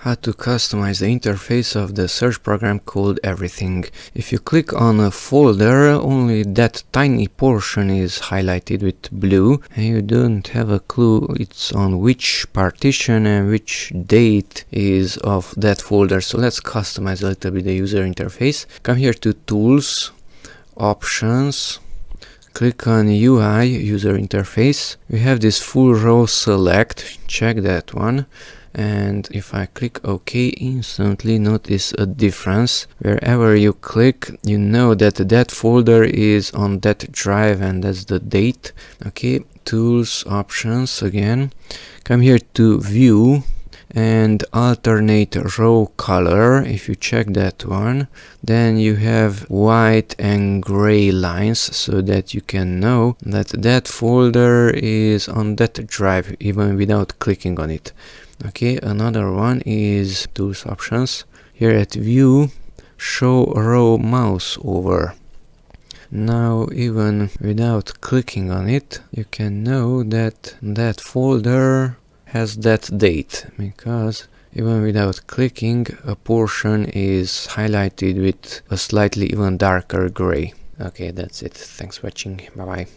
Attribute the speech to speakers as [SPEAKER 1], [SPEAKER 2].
[SPEAKER 1] how to customize the interface of the search program called Everything. If you click on a folder, only that tiny portion is highlighted with blue and you don't have a clue it's on which partition and which date is of that folder. So let's customize a little bit the user interface. Come here to Tools, Options, click on UI, User Interface. We have this full row select, check that one. And if I click OK, instantly notice a difference. Wherever you click, you know that that folder is on that drive and that's the date. Okay, Tools, Options again. Come here to View and alternate row color. If you check that one, then you have white and gray lines so that you can know that that folder is on that drive even without clicking on it. Okay, another one is Tools, Options. Here at View, Show Row Mouseover. Now, even without clicking on it, you can know that that folder has that date, because even without clicking, a portion is highlighted with a slightly even darker gray. Okay, that's it. Thanks for watching. Bye bye.